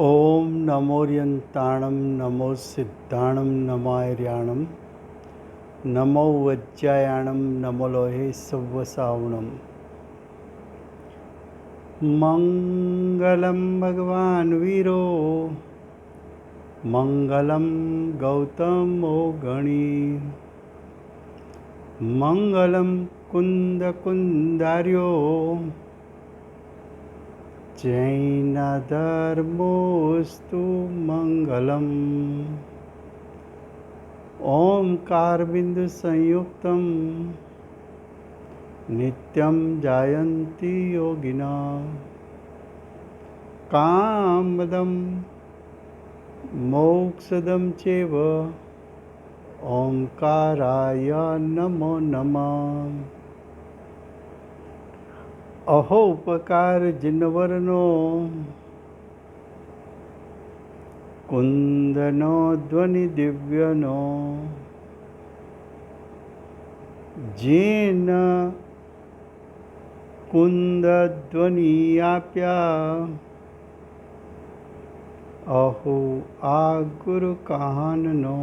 ओम नमोर्यन्ताणं नमो सिद्धाणं नमार्याणं नमो वज्रायाणं नमो लोहे सव्वसावणं। मंगलं भगवान् वीरो मंगलं गौतमो गणी मंगलं कुन्दकुन्दार्यो जैनधर्मोऽस्तु मंगलम्। ओंकारबिन्दुसंयुक्तं नित्यं जायन्ति योगिनः कामदं मोक्षदं चैव ओंकाराय नमो नमः। अहो उपकार जिनवरनो कुंदनो ध्वनि दिव्यनो जेन कुंद ध्वनि आप्या अहो आ गुरु कहाननो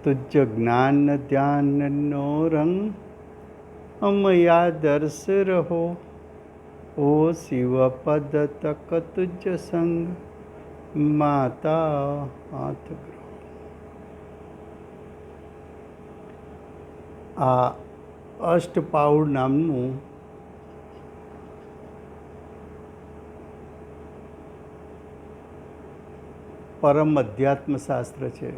तुझ ज्ञान ध्यान नो रंग अमया दर्श रहो ओ शिव पद तक तुझ संग माता हाथ ग्रहो। आ अष्टपाउड़ नामનું પરમ અધ્યાત્મશાસ્ત્ર છે.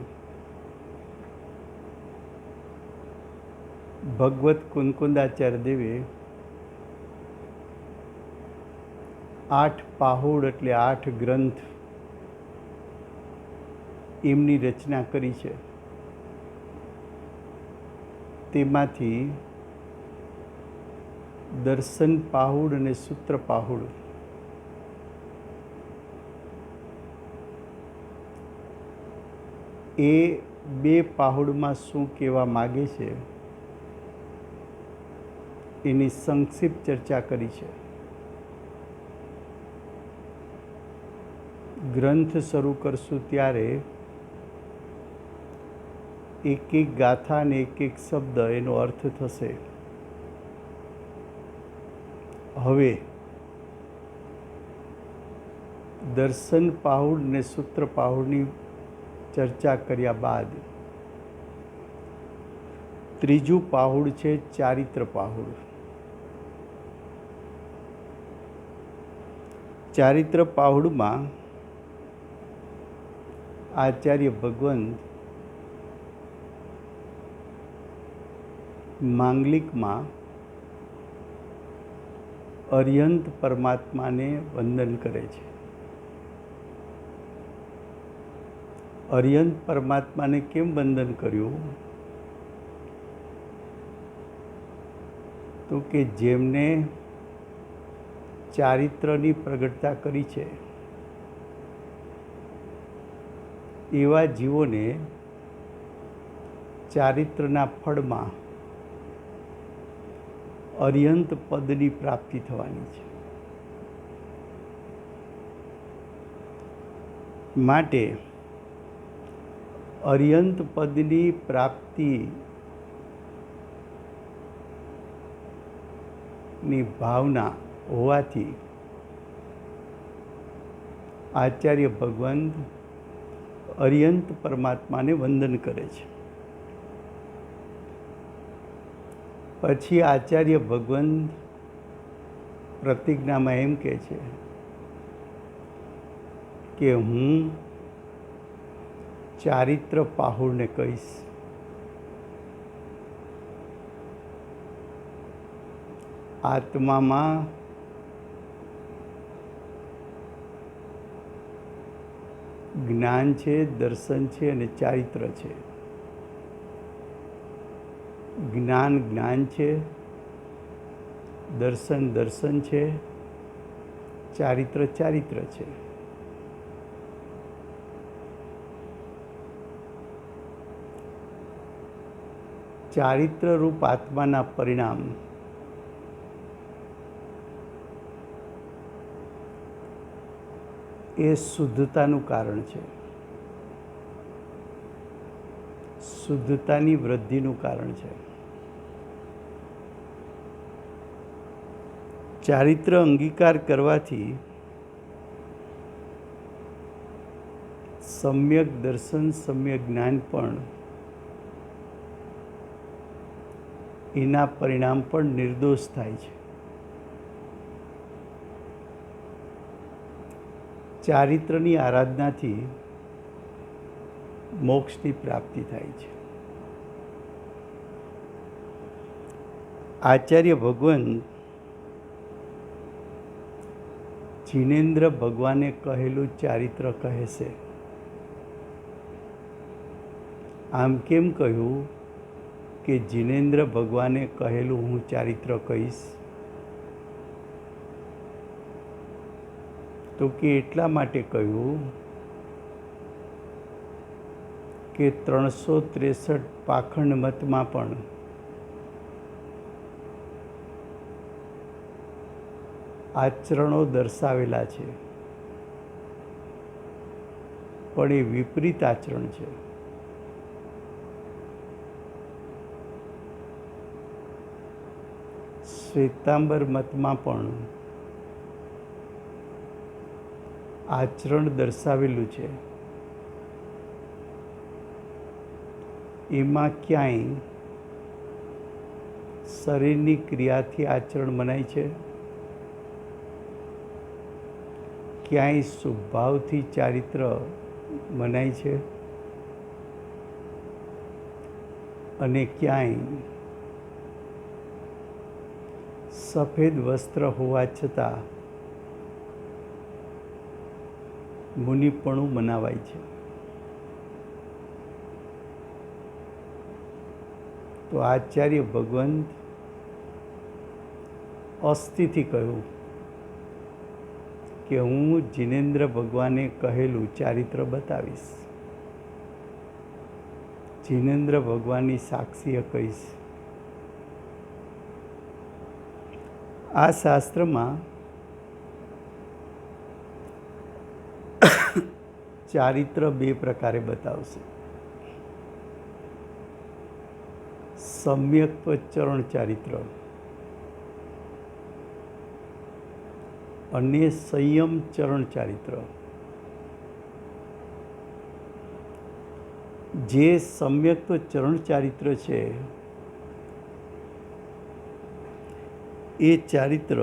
ભગવત કુનકુંદાચાર્ય દેવે 8 પાહુડ એટલે 8 ગ્રંથ એમની રચના કરી છે. તેમાંથી દર્શન પાહુડ અને સૂત્ર પાહુડ એ બે પાહુડમાં શું કહેવા માગે છે એની સંક્ષિપ્ત ચર્ચા કરી છે. ગ્રંથ શરૂ કરશું ત્યારે એક એક ગાથા અને એક એક શબ્દ એનો અર્થ થશે. હવે દર્શન પાહુડ ને સૂત્ર પાહુડની ચર્ચા કર્યા બાદ ત્રીજું પાહુડ છે ચારિત્ર પાહુડ. ચારિત્ર પાહુડમાં આચાર્ય ભગવંત માંગલિકમાં અર્યંત પરમાત્માને વંદન કરે છે. અર્યંત પરમાત્માને કેમ વંદન કર્યું? તો કે જેમને ચારિત્રની પ્રગટતા કરી છે એવા જીવોને ચારિત્રના ફળમાં અર્યંત પદની પ્રાપ્તિ થવાની છે. માટે અર્યંત પદની પ્રાપ્તિની ભાવના હોવાથી આચાર્ય ભગવંત અર્યંત પરમાત્માને વંદન કરે છે. પછી આચાર્ય ભગવંત પ્રતિજ્ઞામાં એમ કહે છે કે હું ચારિત્ર પાહુડને કહીશ. આત્મામાં જ્ઞાન છે, દર્શન છે અને ચારિત્ર છે. જ્ઞાન જ્ઞાન છે, દર્શન દર્શન છે, ચારિત્ર ચારિત્ર છે. ચારિત્ર રૂપ આત્માના પરિણામ એ શુદ્ધતાનું કારણ છે, શુદ્ધતાની વૃદ્ધિનું કારણ છે. ચારિત્ર અંગીકાર કરવાથી સમ્યક દર્શન, સમ્યક જ્ઞાન પણ એના પરિણામ પણ નિર્દોષ થાય છે. ચારિત્રની આરાધનાથી મોક્ષની પ્રાપ્તિ થાય છે. આચાર્ય ભગવાન જિનેન્દ્ર ભગવાને કહેલું ચારિત્ર કહે છે. આમ કેમ કહ્યું કે જિનેન્દ્ર ભગવાને કહેલું હું ચારિત્ર કહીશ? તો કે એટલા માટે કહ્યું કે 363 પાખંડ મતમાં પણ આચરણો દર્શાવેલા છે, પણ એ વિપરીત આચરણ છે. શ્વેતાંબર મતમાં પણ આચરણ દર્શાવેલું છે. એમાં ક્યાંય શરીરની ક્રિયાથી આચરણ મનાય છે, ક્યાંય સ્વભાવથી ચારિત્ર મનાય છે, અને ક્યાંય સફેદ વસ્ત્ર હોવા છતાં મુનિપણું મનાવાય છે. તો આચાર્ય ભગવંત અસ્થિથી કહ્યું કે હું જિનેન્દ્ર ભગવાને કહેલું ચારિત્ર બતાવીશ, જિનેન્દ્ર ભગવાનની સાક્ષીએ કહીશ. આ શાસ્ત્રમાં ચારિત્ર બે પ્રકારે બતાવશે. સમ્યક ચરણ ચારિત્ર અને સંયમ ચરણ ચારિત્ર. જે સમ્યક ચરણ ચારિત્ર છે એ ચારિત્ર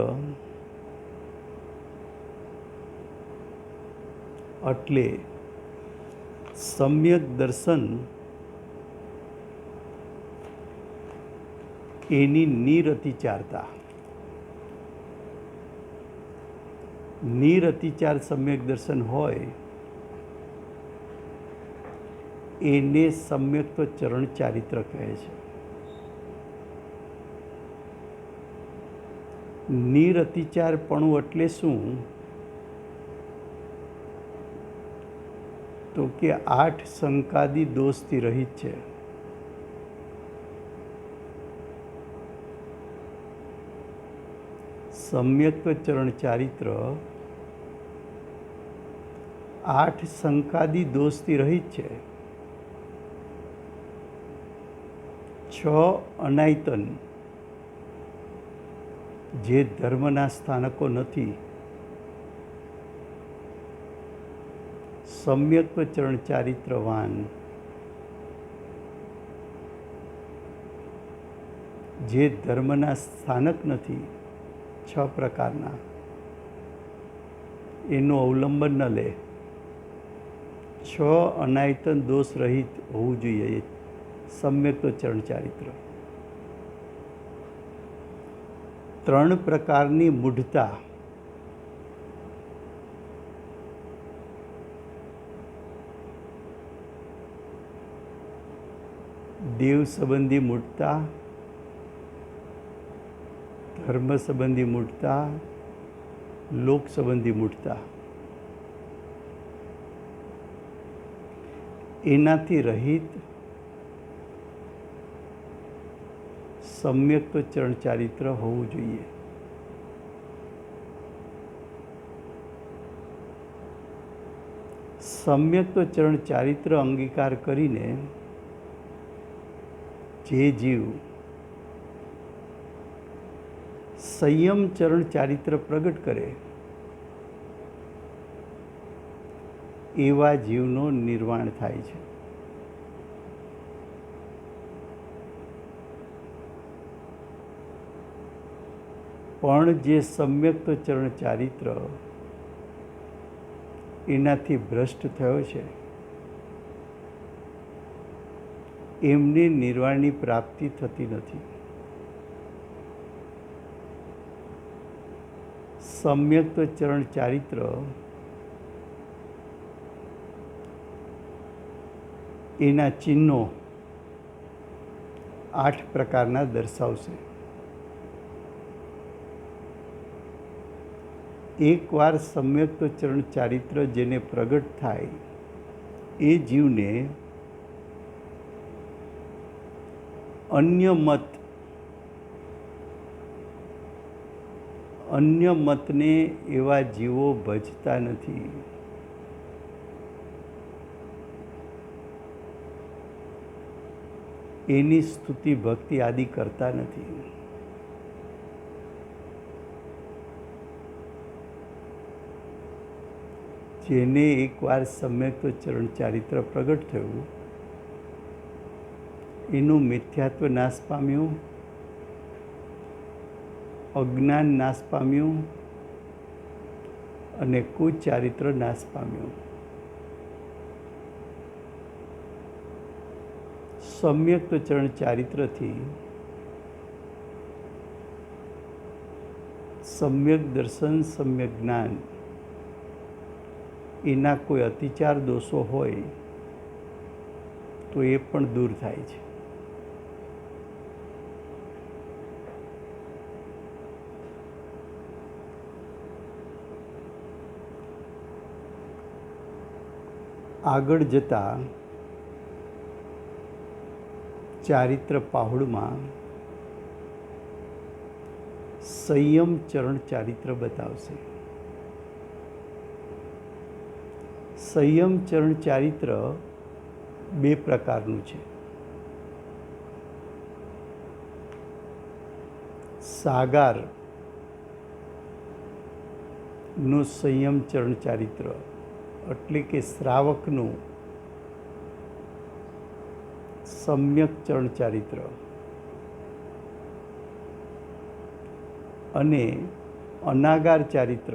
એટલે સમ્યક દર્શન એની નિરતિચારતા. નિરતિચાર સમ્યક દર્શન હોય એને સમ્યક ચરણ ચારિત્ર કહે છે. નિરતિચારપણું એટલે શું? તો કે 8 શંકાદી દોષથી રહિત છે. સમ્યક ચરણ ચારિત્ર 8 શંકાદી દોષથી રહિત છે. 6 અનાયતન જે ધર્મના સ્થાનકો નથી. સમ્યક ચરણ ચારિત્રવાન જે ધર્મના સ્થાનક નથી, 6 પ્રકારના, એનું અવલંબન ન લે. 6 અનાયતન દોષ રહિત હોવું જોઈએ સમ્યક ચરણ ચારિત્ર. 3 પ્રકારની મૂઢતા. દેવ સંબંધી મૂઢતા, ધર્મ સંબંધી મૂઢતા, લોક સંબંધી મૂઢતા. એનાથી રહિત સમ્યક ચરણ ચારિત્ર હોવું જોઈએ. સમ્યક તો ચરણ ચારિત્ર અંગીકાર કરીને જે જીવ સંયમ ચરણ ચારિત્ર પ્રગટ કરે એવા જીવનો નિર્વાણ થાય છે. પણ જે સમ્યક તો ચરણ ચારિત્ર એનાથી ભ્રષ્ટ થયો છે એમને નિર્વાણની પ્રાપ્તિ થતી નથી. સમ્યક તો ચરણ ચારિત્ર એના ચિહ્નો 8 પ્રકારના દર્શાવશે. એકવાર સમ્યક તો ચરણ ચારિત્ર જેને પ્રગટ થાય એ જીવને અન્ય મતને એવા જીવો ભજતા નથી. એની સ્તુતિ ભક્તિ આદિ કરતા નથી. જેને એકવાર સમ્યક તો ચરણ ચારિત્ર પ્રગટ થયું એનું મિથ્યાત્વ નાશ પામ્યું, અજ્ઞાન નાશ પામ્યું અને કુચારિત્ર નાશ પામ્યું. સમ્યક તો ચરણ ચારિત્રથી સમ્યક દર્શન, સમ્યક જ્ઞાન એના કોઈ અતિચાર દોષો હોય તો એ પણ દૂર થાય છે. આગળ જતાં ચારિત્ર પાહુડમાં સંયમ ચરણ ચારિત્ર બતાવશે. સંયમ ચરણ ચારિત્ર 2 પ્રકારનું છે. સાગારનું સંયમ ચરણ ચારિત્ર એટલે કે શ્રાવકનું સમ્યક ચરણ ચારિત્ર અને અનાગાર ચારિત્ર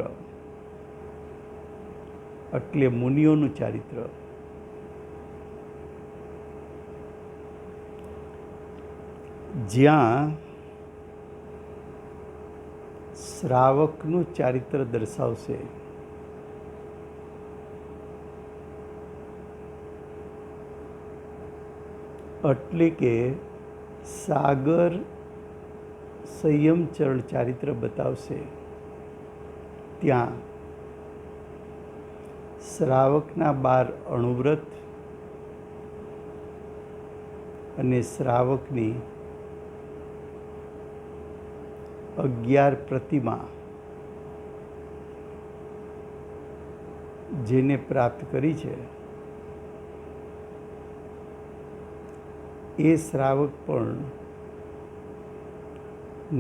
એટલે મુનિઓનું ચારિત્ર. જ્યાં શ્રાવકનું ચારિત્ર દર્શાવશે એટલે કે સાગર સંયમ ચરણ ચારિત્ર બતાવશે ત્યાં શ્રાવકના 12 અણુવ્રત અને શ્રાવકની 11 પ્રતિમા જેને પ્રાપ્ત કરી છે એ શ્રાવક પણ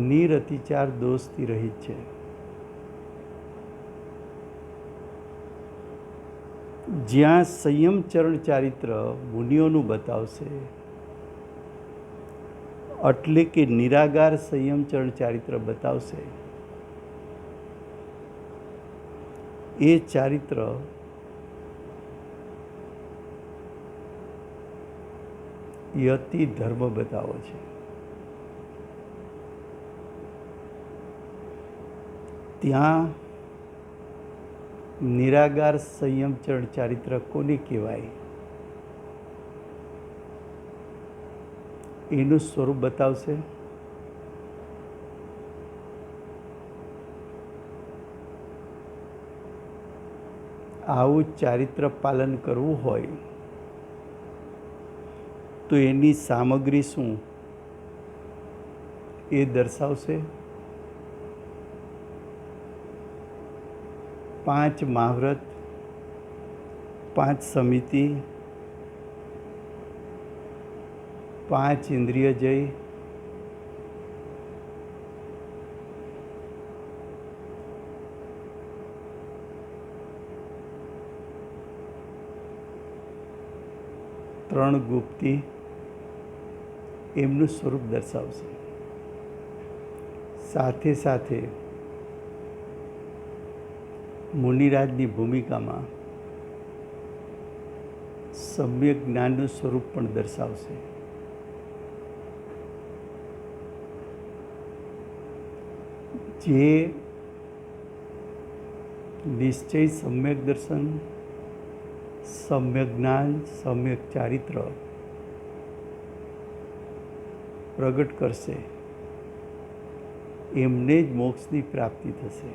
નિરતિચાર દોષથી રહિત છે. જ્યાં સંયમ ચરણ ચારિત્ર મુનિઓનું બતાવશે એટલે કે નિરાગાર સંયમ ચરણ ચારિત્ર બતાવશે એ ચારિત્ર યતિ ધર્મ બતાવો છે. ત્યાં નિરાગાર સંયમ ચરણ ચારિત્ર કોને કહેવાય એનું સ્વરૂપ બતાવશે. આવું ચારિત્ર પાલન કરવું હોય તો એની સામગ્રી શું એ દર્શાવશે. 5 મહાવ્રત, પાંચ સમિતિ, પાંચ ઇન્દ્રિય જય, ત્રણ ગુપ્તી એમનું સ્વરૂપ દર્શાવશે. સાથે સાથે મુનિરાજની ભૂમિકામાં સમ્યક જ્ઞાનનું સ્વરૂપ પણ દર્શાવશે. જે નિશ્ચય, સમ્યક દર્શન, સમ્યક જ્ઞાન, સમ્યક ચારિત્ર પ્રગટ કરશે એમને જ મોક્ષની પ્રાપ્તિ થશે.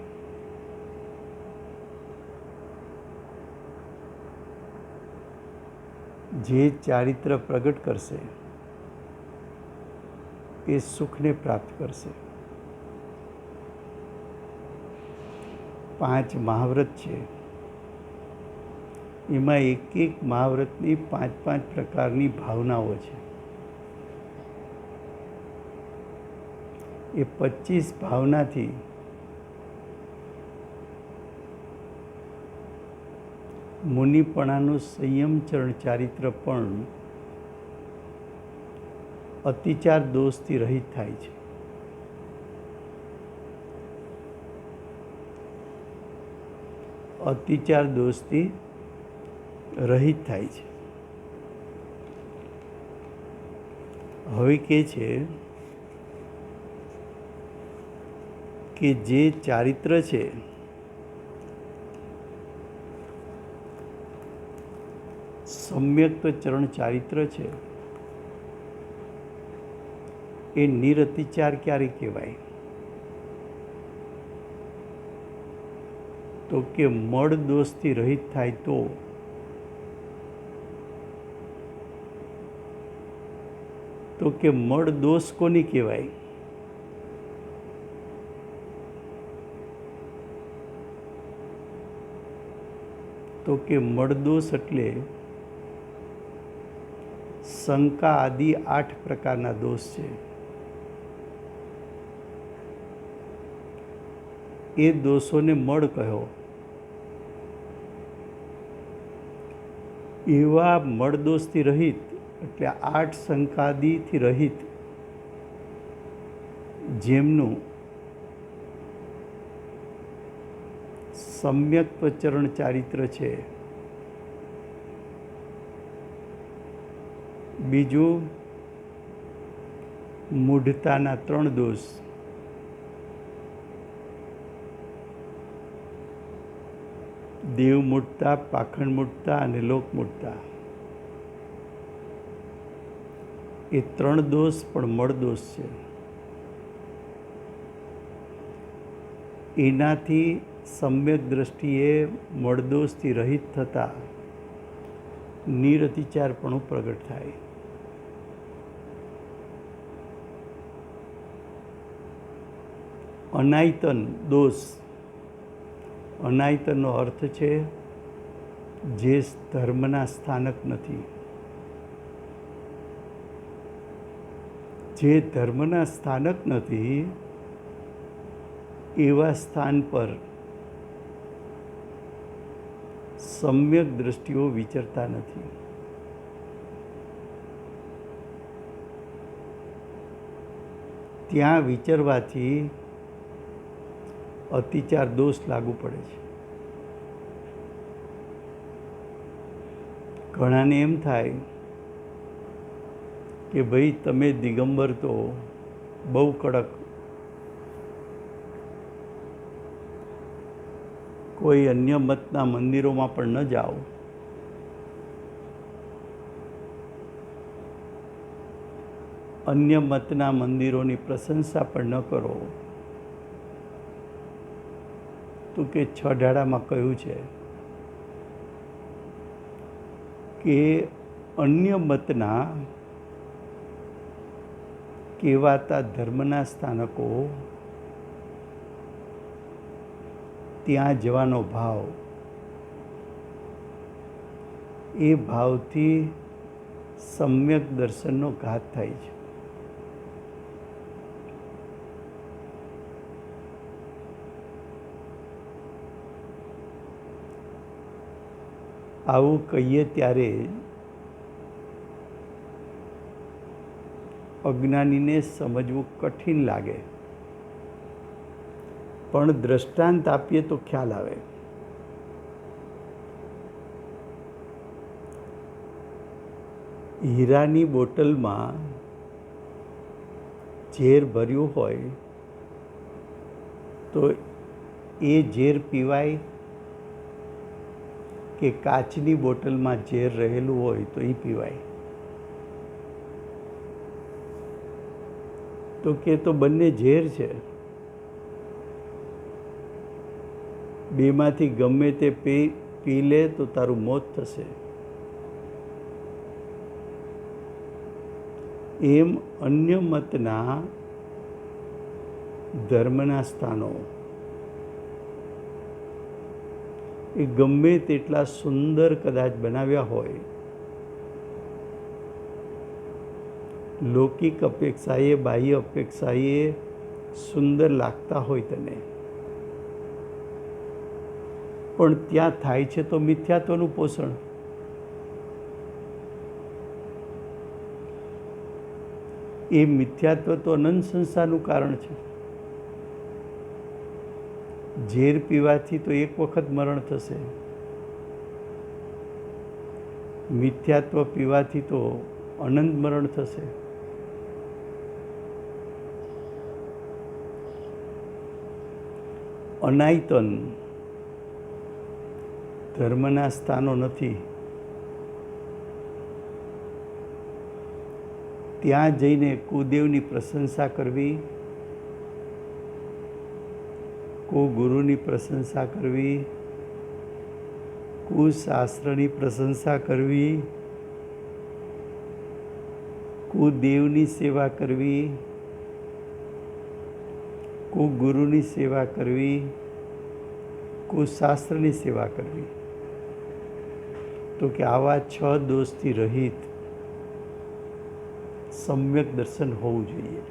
જે ચારિત્ર પ્રગટ કરશે એ સુખને પ્રાપ્ત કરશે. પાંચ મહાવ્રત છે, એમાં એક એક મહાવ્રતની પાંચ પાંચ પ્રકારની ભાવનાઓ છે. એ 25 ભાવનાથી મુનિપણાનું સંયમચરણ ચારિત્ર પણ અતિચાર દોષથી રહિત થાય છે. અતિચાર દોષથી રહિત થાય છે. હવે કે છે કે જે ચારિત્ર છે સમ્યક ચરણ ચારિત્ર છે એ નિરતિચાર ક્યારે કહેવાય? તો કે મળ દોષથી રહિત થાય તો કે મળ દોષ કોની કહેવાય? તો કે મળદોષ એટલે શંકા આદિ 8 પ્રકારના દોષ છે. એ દોષોને મળ કહો. એવા મળદોષથી રહિત એટલે 8 શંકાદિથી રહિત જેમનું સમ્યક્ત્વચરણ ચારિત્ર છે. બીજું મૂઢતાના 3 દોષ, દેવમૂઢતા, પાખંડમૂઢતા અને લોકમૂઢતા. એ 3 દોષ પણ મળદોષ છે. એનાથી સમ્યક દ્રષ્ટિએ મળદોષથી રહિત થતા નિરતિચારપણું પ્રગટ થાય. અનાયતન દોષ. અનાયતનનો અર્થ છે જે ધર્મના સ્થાનક નથી. જે ધર્મના સ્થાનક નથી એવા સ્થાન પર સમ્યક દ્રષ્ટિઓ વિચરતા નથી. ત્યાં વિચરવાથી અતિચાર દોષ લાગુ પડે છે. ઘણાને એમ થાય કે ભાઈ તમે દિગંબર તો બહુ કડક, કોઈ અન્ય મતના મંદિરોમાં પણ ન જાઓ, અન્ય મતના મંદિરોની પ્રશંસા પણ ન કરો. તો કે 6 ઢાળામાં કહ્યું છે કે અન્ય મતના કહેવાતા ધર્મના સ્થાનકો ત્યાં જવાનો ભાવ એ ભાવથી સમ્યક દર્શનનો ઘાત થાય છે. આવું કહીએ ત્યારે અજ્ઞાનીને સમજવું કઠિન લાગે, પણ દ્રષ્ટાંત આપીએ તો ખ્યાલ આવે. હીરાની બોટલમાં ઝેર ભર્યું હોય તો એ ઝેર પીવાય, કે કાચની બોટલમાં ઝેર રહેલું હોય તો એ પીવાય? તો કે તો બંને ઝેર છે, બેમાંથી ગમે તે પી લે તો તારું મોત થશે. એમ અન્ય મતના ધર્મના સ્થાનો એ ગમે તેટલા સુંદર કદાચ બનાવ્યા હોય, લૌકિક અપેક્ષાએ, બાહ્ય અપેક્ષાએ સુંદર લાગતા હોય તને, પણ ત્યાં થાય છે તો મિથ્યાત્વનું પોષણ. એ મિથ્યાત્વ તો અનંત સંસારનું કારણ છે. ઝેર પીવાથી તો એક વખત મરણ થશે, મિથ્યાત્વ પીવાથી તો અનંત મરણ થશે. અનાયતન ધર્મના સ્થાનો નથી. ત્યાં જઈને કુદેવની પ્રશંસા કરવી, કુગુરુની પ્રશંસા કરવી, કુશાસ્ત્રની પ્રશંસા કરવી, કુદેવની સેવા કરવી, કુગુરુની સેવા કરવી, કુશાસ્ત્રની સેવા કરવી. તો કે આવા 6 દોષથી રહિત સમ્યક દર્શન હોવું જોઈએ.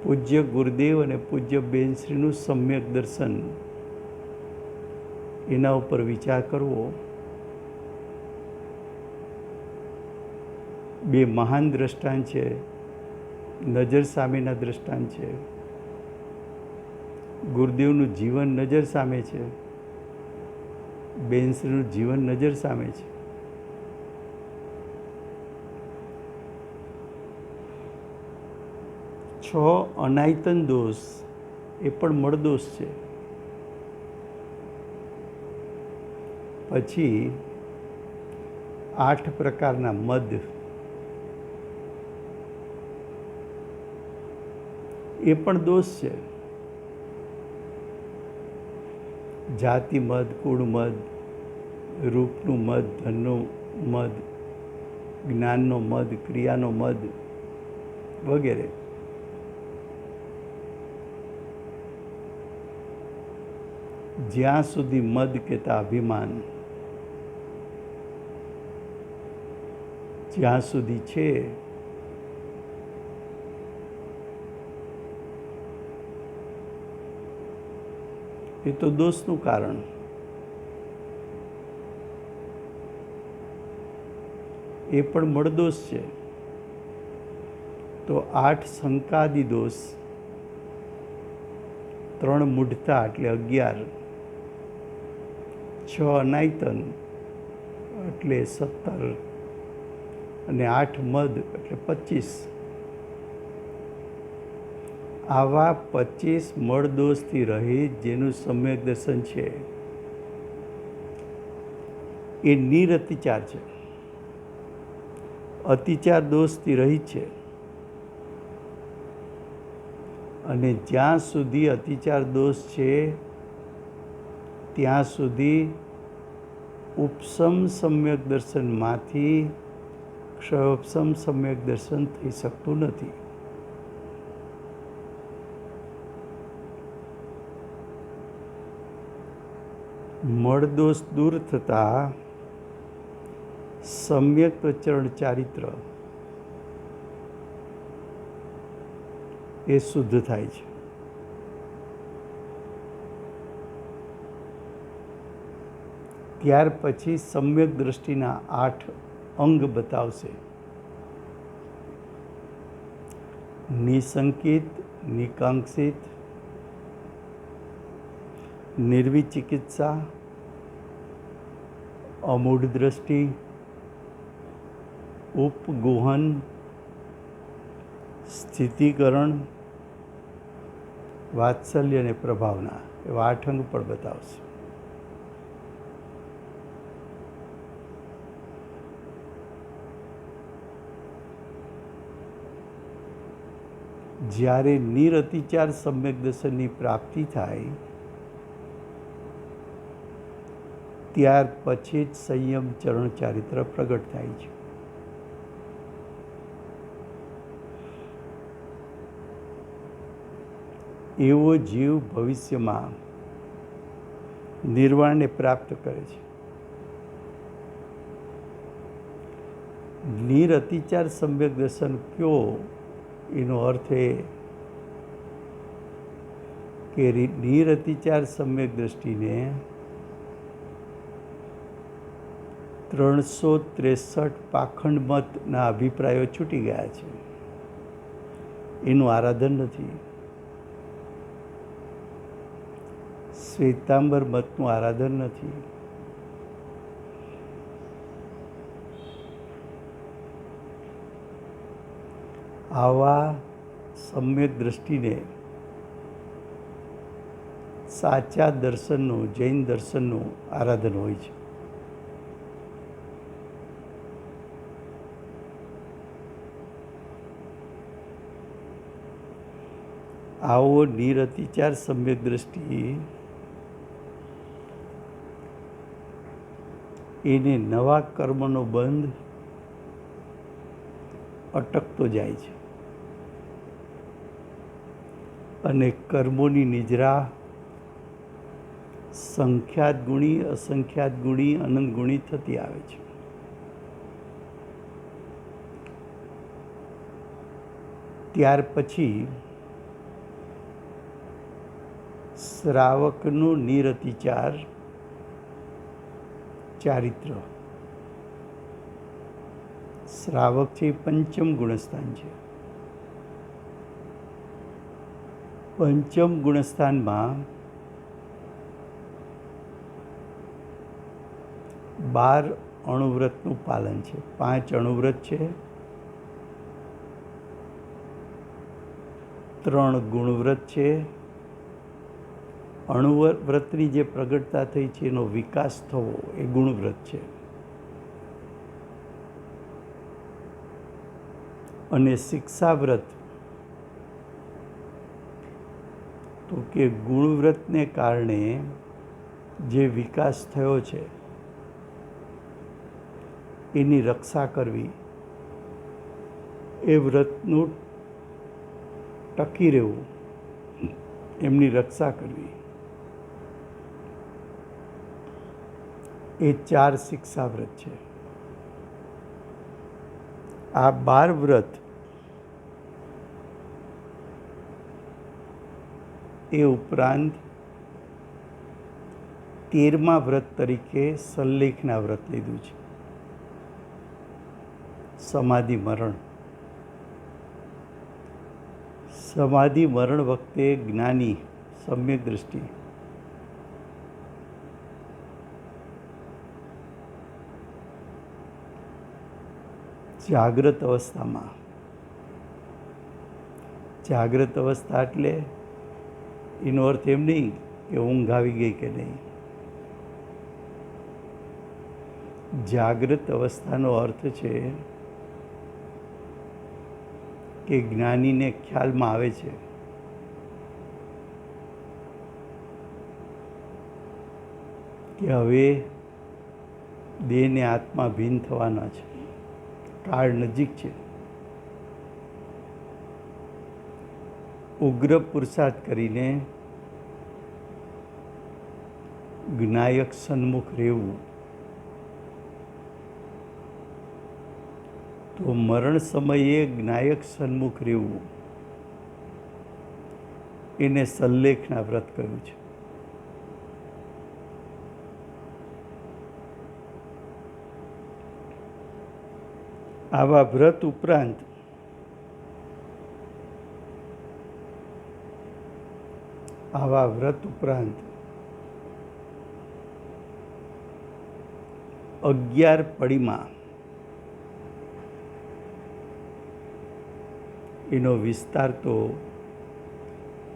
પૂજ્ય ગુરુદેવ અને પૂજ્ય બેનશ્રીનું સમ્યક દર્શન, એના ઉપર વિચાર કરવો. બે મહાન દ્રષ્ટાંત છે, નજર સામેના દ્રષ્ટાંત છે. ગુરુદેવનું જીવન નજર સામે છે, બેનશ્રીનું જીવન નજર સામે છે. છ અનાયતન દોષ એ પણ મળદોષ છે. પછી 8 પ્રકારના મદ એ પણ દોષ છે. જાતિ મદ, કુળ મદ, રૂપનું મદ, ધનનું મદ, જ્ઞાનનો મદ, ક્રિયાનો મદ વગેરે. જ્યાં સુધી મદ કહેતા અભિમાન જ્યાં સુધી છે, એ તો દોષનું કારણ. એ પણ મળદોષ છે. તો 8 શંકાદિ દોષ, 3 મૂઢતા એટલે 11, 6 અનાયતન એટલે 17 અને 8 મદ એટલે 25. આવા 25 મળદોષથી રહિત જેનું સમ્યક દર્શન છે એ નિરઅતિચાર છે. અતિચાર દોષથી રહિત છે. અને જ્યાં સુધી અતિચાર દોષ છે ત્યાં સુધી ઉપસમ સમ્યક દર્શનમાંથી ક્ષયોપસમ સમ્યક દર્શન થઈ શકતું નથી. મળદોષ દૂર થતાં સમ્યક ચરણ ચારિત્ર એ શુદ્ધ થાય છે. ત્યાર પછી સમ્યક દ્રષ્ટિના 8 અંગ બતાવશે. નિસંકિત, નિકાંક્ષિત, નિર્વિચિકિત્સા, અમૂઢ દ્રષ્ટિ, ઉપગુહન, સ્થિતિકરણ, વાત્સલ્ય અને પ્રભાવના એવા 8 અંગ પણ બતાવશે. જ્યારે નિરતિચાર સમ્યક દર્શનની પ્રાપ્તિ થાય ત્યાર પછી જ સંયમ ચરણ ચારિત્ર પ્રગટ થાય છે. એવો જીવ ભવિષ્યમાં નિર્વાણને પ્રાપ્ત કરે છે. નિરતિચાર સમ્યક દર્શન કયો? એનો અર્થ એ કે નિરતિચાર સમ્યક દ્રષ્ટિને 363 પાખંડ મતના અભિપ્રાયો છૂટી ગયા છે. એનું આરાધન નથી. શ્વેતાંબર મતનું આરાધન નથી. આવા સમ્યક દ્રષ્ટિને સાચા દર્શનનું, જૈન દર્શનનું આરાધન હોય છે. આવો નિરતિચાર સમ્યક દ્રષ્ટિ એને નવા કર્મનો બંધ અટકતો જાય છે અને કર્મોની નિજરા સંખ્યાત ગુણી, અસંખ્યાત ગુણી, અનંત ગુણી થતી આવે છે. ત્યાર પછી શ્રાવકનું નિરતિચાર ચારિત્ર. શ્રાવક છે પંચમ ગુણસ્થાન છે. પંચમ ગુણસ્થાનમાં 12 અણુવ્રતનું પાલન છે. 5 અણુવ્રત છે, 3 ગુણવ્રત છે. અણુવ્રતની જે પ્રગટતા થઈ છે એનો વિકાસ થવો એ ગુણવ્રત છે. અને શિક્ષાવ્રત તો કે ગુણવ્રતને કારણે જે વિકાસ થયો છે એની રક્ષા કરવી, એ વ્રતનું ટકી રહેવું, એમની રક્ષા કરવી, એ 4 શિક્ષાવ્રત છે. આ 12 વ્રત એ ઉપરાંત 13મા વ્રત તરીકે સલ્લેખના વ્રત લીધું છે. સમાધિ મરણ. સમાધિ મરણ વખતે જ્ઞાની સમ્યક દ્રષ્ટિ જાગ્રત અવસ્થામાં, જાગ્રત અવસ્થા એટલે એનો અર્થ એમ નહીં કે ઊંઘ આવી ગઈ કે નહીં. જાગ્રત અવસ્થાનો અર્થ છે કે જ્ઞાનીને ખ્યાલમાં આવે છે કે હવે દેહને આત્મા ભીન થવાના છે, કાળ નજીક છે. ઉગ્ર પુરુષાર્થ કરીને જ્ઞાયક સન્મુખ રહેવું, તો મરણ સમયે જ્ઞાયક સન્મુખ રહેવું એને સલ્લેખના વ્રત કહ્યું છે. આવા વ્રત ઉપરાંત અગિયાર પડીમાં એનો વિસ્તાર તો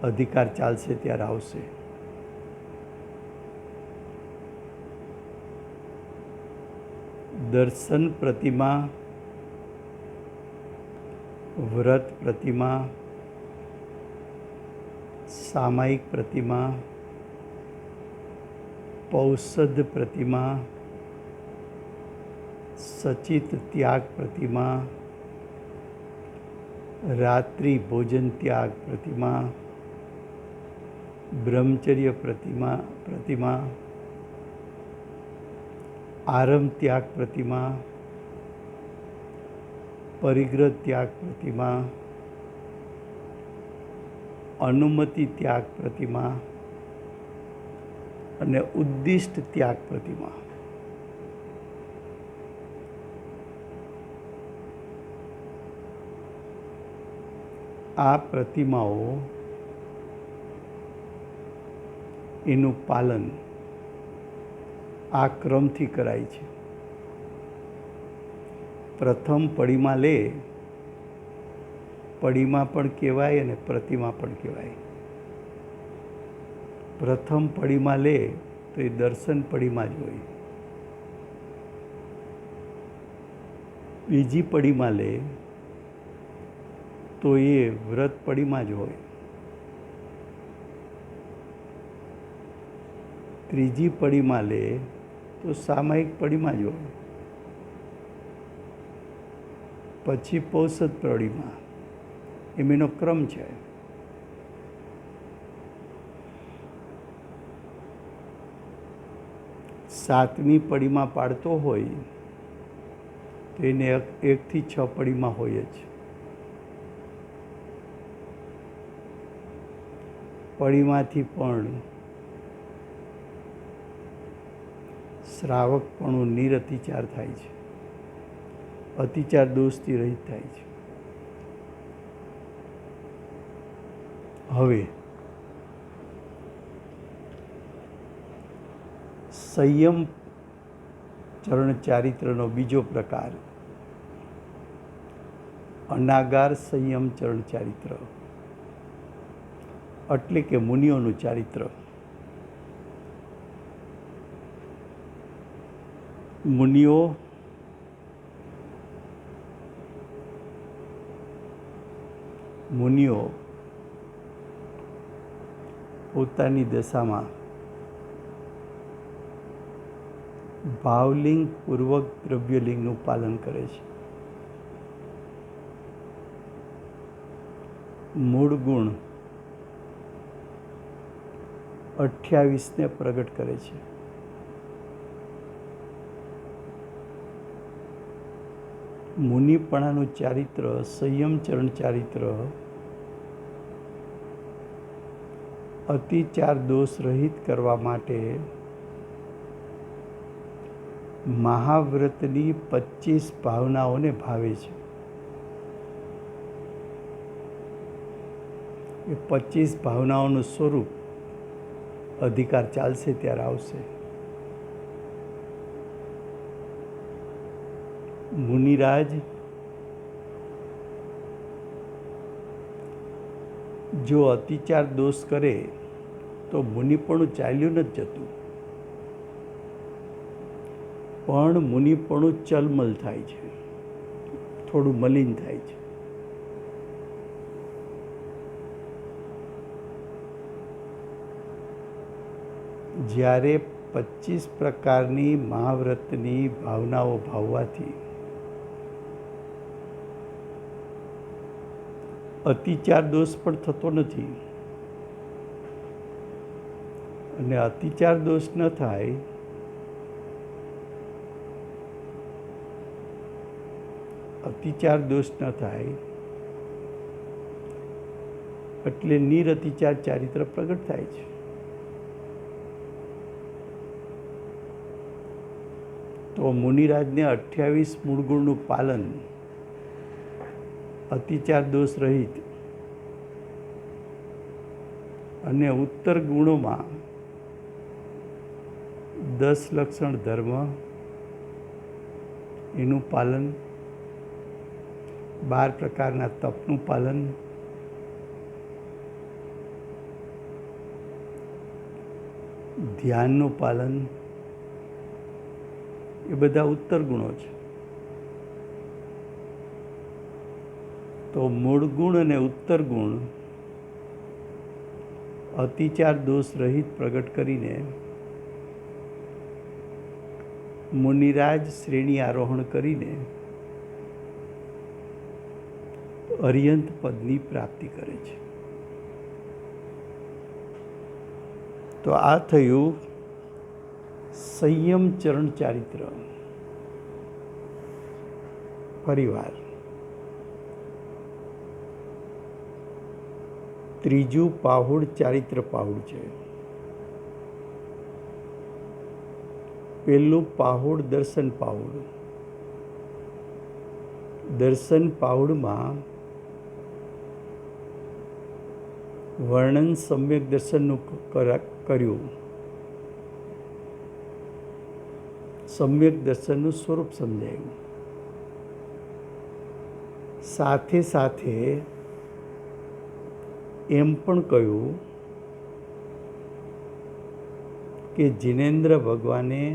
અધિકાર ચાલશે ત્યારે આવશે. દર્શન પ્રતિમા, વ્રત પ્રતિમા, સામાયિક પ્રતિમા, પૌષધ પ્રતિમા, સચિત ત્યાગ પ્રતિમા, રાત્રિ ભોજન ત્યાગ પ્રતિમા, બ્રહ્મચર્ય પ્રતિમા, આરંભ ત્યાગ પ્રતિમા, પરિગ્રહ ત્યાગ પ્રતિમા, અનુમતિ ત્યાગ પ્રતિમા અને ઉદ્દિષ્ટ ત્યાગ પ્રતિમા. આ પ્રતિમાઓ એનું પાલન આ ક્રમથી કરાય છે. પ્રથમ પડીમાં લે, પડીમાં પણ કહેવાય અને પ્રતિમા પણ કહેવાય. પ્રથમ પડીમાં લે તો એ દર્શન પડીમાં જ હોય. બીજી પડીમાં લે તો એ વ્રત પડીમાં જ હોય. ત્રીજી પડીમાં લે તો સામાયિક પડીમાં જ હોય. પછી પૌષધ પડીમાં, એમ એનો ક્રમ છે. સાતમી પડીમાં પાડતો હોય તો એને 1 થી 6 પડીમાં હોય જ. પડીમાંથી પણ શ્રાવકપણું નિરતિચાર થાય છે, અતિચાર દોષથી રહિત થાય છે. હવે સંયમ ચરણ ચારિત્રનો બીજો પ્રકાર અનાગાર સંયમ ચરણ ચારિત્ર, એટલે કે મુનિઓનું ચારિત્ર. મુનિઓ પોતાની દશામાં ભાવલિંગ પૂર્વક દ્રવ્યલિંગનું પાલન કરે છે. મૂળ ગુણ 28ને પ્રગટ કરે છે. મુનિપણાનું ચારિત્ર, સંયમ ચરણ ચારિત્ર અતિચાર દોષ રહિત કરવા માટે મહાવ્રતની 25 ભાવનાઓને ભાવે છે. એ 25 ભાવનાઓનું સ્વરૂપ અધિકાર ચાલશે ત્યારે આવશે. મુનિરાજ જો અતિચાર દોષ કરે તો મુનિપણું ચાલ્યું નથી જતું, પણ મુનિપણું ચલમલ થાય છે, થોડું મલિન થાય છે. જ્યારે 25 પ્રકારની મહાવ્રતની ભાવનાઓ ભાવવાથી અતિચાર દોષ પણ થતો નથી અને અતિચાર દોષ ન થાય એટલે નિરતિચાર ચારિત્ર પ્રગટ થાય છે. તો મુનિરાજને 28 મૂળ ગુણનું પાલન અતિચાર દોષ રહિત અને ઉત્તર ગુણોમાં 10 લક્ષણ ધર્મ એનું પાલન, 12 પ્રકારના તપનું પાલન, ધ્યાનનું પાલન, એ બધા ઉત્તર ગુણો છે. તો મૂળ ગુણ અને ઉત્તર ગુણ અતિચાર દોષ રહિત પ્રગટ કરીને મુનિરાજ શ્રેણી આરોહણ કરીને અર્યંત પદની પ્રાપ્તિ કરે છે. તો આ થયું સંયમ ચરણ ચારિત્ર. પરિવાર ત્રીજું પાહુડ ચારિત્ર પાહુડ છે. પહેલું પાહુડ દર્શન પાહુડ. દર્શન પાહુડમાં વર્ણન સમ્યક દર્શનનું કર્યું. સમ્યક દર્શનનું સ્વરૂપ સમજાયું. સાથે સાથે એમ પણ કહ્યું કે જિનેન્દ્ર ભગવાને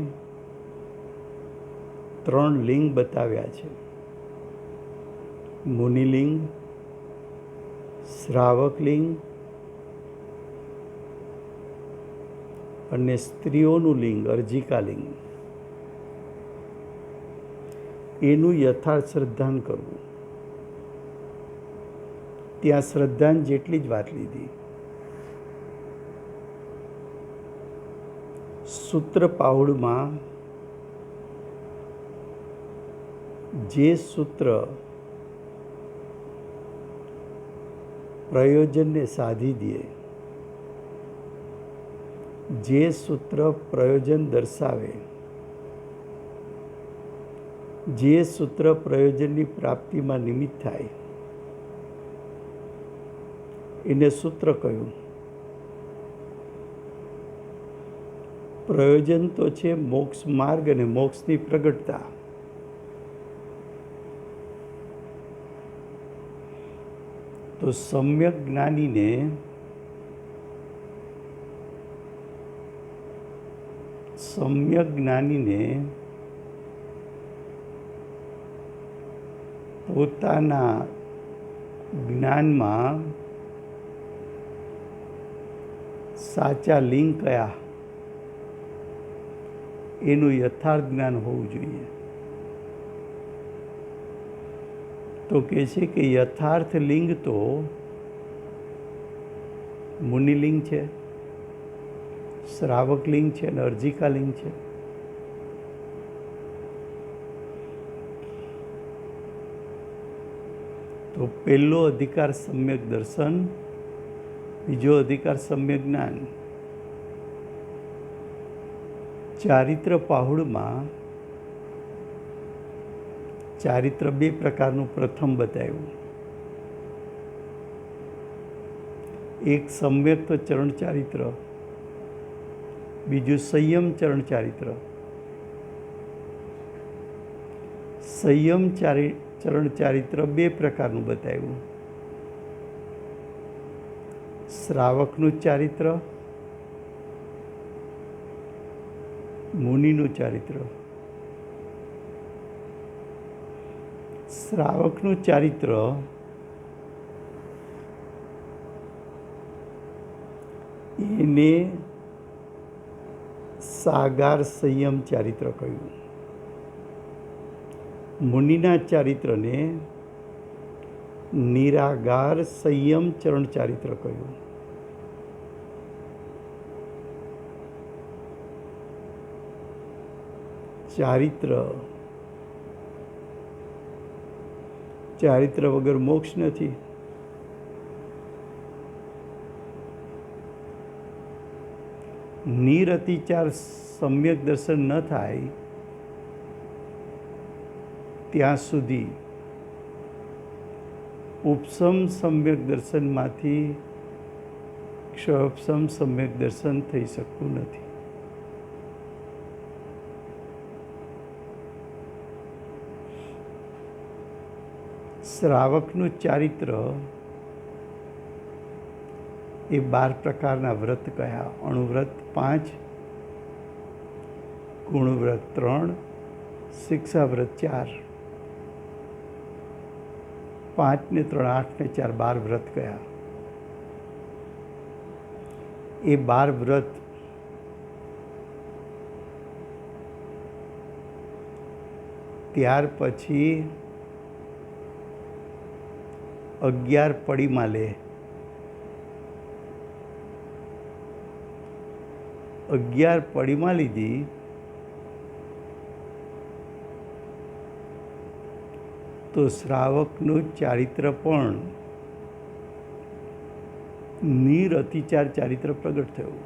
3 લિંગ બતાવ્યા છે: મુનિલિંગ, શ્રાવક લિંગ અને સ્ત્રીઓનું લિંગ અર્જિકા લિંગ. એનું યથાર્થ શ્રદ્ધાન કરવું. ત્યાં શ્રદ્ધાન જેટલી જ વાત લીધી. સૂત્ર પાહુડમાં જે સૂત્ર પ્રયોજનને સાધી દે, જે સૂત્ર પ્રયોજન દર્શાવે, જે સૂત્ર પ્રયોજનની પ્રાપ્તિમાં નિમિત્ત થાય, એને સૂત્ર કહ્યું. પ્રયોજન તો છે મોક્ષ માર્ગ અને મોક્ષની પ્રગટતા. તો સમ્યક જ્ઞાનીને પોતાના જ્ઞાનમાં સાચા લિંગ કયા એનું યથાર્થ જ્ઞાન હોવું જોઈએ. તો કહે છે કે યથાર્થ લિંગ તો મુનિલિંગ છે, શ્રાવક લિંગ છે અને અર્જિકા લિંગ છે. તો પહેલો અધિકાર સમ્યક દર્શન, બીજો અધિકાર સમ્યક જ્ઞાન. ચારિત્ર પાહુડમાં ચારિત્ર 2 પ્રકારનું પ્રથમ બતાવ્યું. એક સમ્યક ચરણ ચારિત્ર, બીજું સંયમ ચરણ ચારિત્ર. સંયમ ચરણ ચારિત્ર 2 પ્રકારનું બતાવ્યું: શ્રાવકનું ચારિત્ર, મુનિનું ચારિત્ર. શ્રાવકનું ચારિત્ર એને સાગાર સંયમ ચારિત્ર કહ્યું. મુનિના ચારિત્રને નિરાગાર સંયમ ચરણ ચારિત્ર કહ્યું. ચારિત્ર વગર મોક્ષ નથી. નિરતિચાર સમ્યક દર્શન ન થાય ત્યાં સુધી ઉપસમ સમ્યક દર્શનમાંથી ક્ષોપસમ સમ્યક દર્શન થઈ શકતું નથી. શ્રાવકનું ચારિત્ર એ 12 પ્રકારના વ્રત કયા? અણુવ્રત 5, ગુણવ્રત 3, શિક્ષાવ્રત 4. 5 ને 3, 8 ને 4, 12 વ્રત કયા? એ 12 વ્રત ત્યાર પછી 11 પડીમાં લે. 11 પડીમાં લીધી તો શ્રાવકનું ચારિત્ર પણ નિરતિચાર ચારિત્ર પ્રગટ થયું.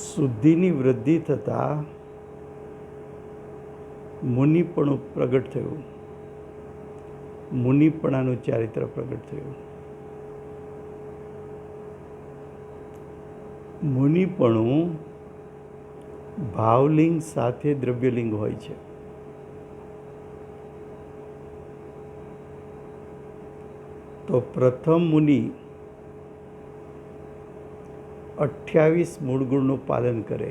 શુદ્ધિની વૃદ્ધિ થતાં મુનિપણું પ્રગટ થયું. મુનિપણાનું ચારિત્ર પ્રગટ થયું. મુનિપણું ભાવલિંગ સાથે દ્રવ્યલિંગ હોય છે. તો પ્રથમ મુનિ 28 મૂળ ગુણનું પાલન કરે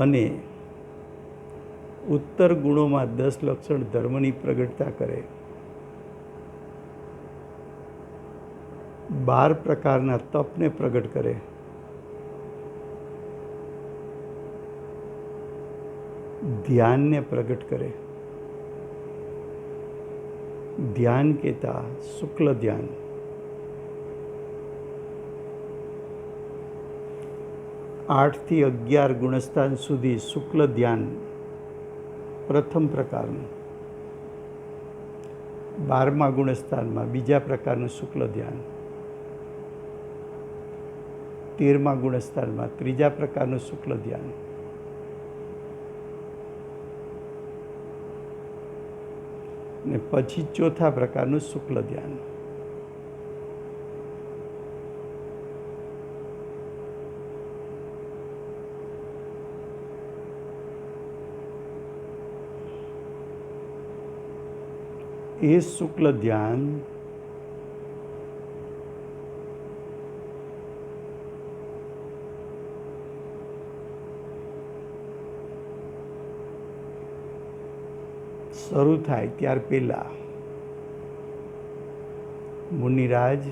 અને ઉત્તર ગુણોમાં 10 લક્ષણ ધર્મની પ્રગટતા કરે. 12 પ્રકારના તપને પ્રગટ કરે. ધ્યાનને પ્રગટ કરે. ધ્યાન કહેતા શુક્લ ધ્યાન. આઠથી 11 ગુણસ્થાન સુધી શુક્લ ધ્યાન પ્રથમ પ્રકારનું. 12મા ગુણસ્થાનમાં બીજા પ્રકારનું શુક્લ ધ્યાન. 13મા ગુણસ્થાનમાં ત્રીજા પ્રકારનું શુક્લ ધ્યાન. ને પછી ચોથા પ્રકારનું શુક્લ ધ્યાન. એ શુક્લ ધ્યાન શરૂ થાય ત્યાર પહેલાં મુનિરાજ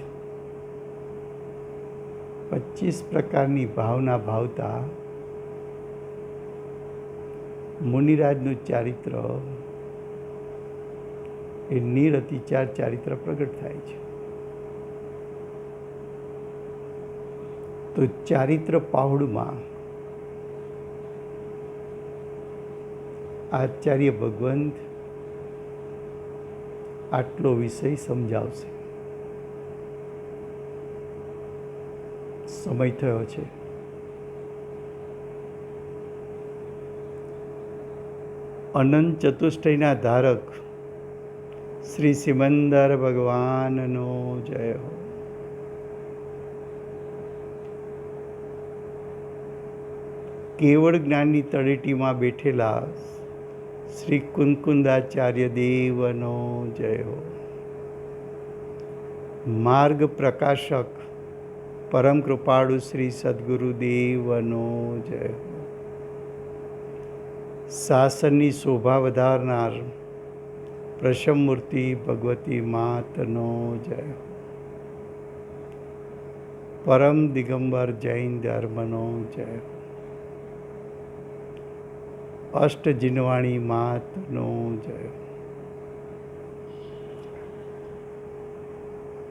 25 પ્રકારની ભાવના ભાવતા મુનિરાજનું ચારિત્ર એ નિરતિચાર ચારિત્ર પ્રગટ થાય છે. તો ચારિત્ર પાહુડમાં આચાર્ય ભગવંત આટલો વિષય સમજાવશે. સમય થયો છે. અનંત ચતુષ્ટયના ધારક શ્રી સિમંદર ભગવાનનો જય હો. કેવળ જ્ઞાનની તળેટીમાં બેઠેલા શ્રી કુંકુંદાચાર્ય દેવનો જય હો. માર્ગ પ્રકાશક પરમ કૃપાળુ શ્રી સદગુરુ દેવનો જય હો. શાસનની શોભા વધારનાર પ્રશમમૂર્તિ ભગવતી માતનો જય હો. પરમ દિગંબર જૈન ધર્મનો જય હો. અષ્ટ જીનવાણી માતનો જય હો.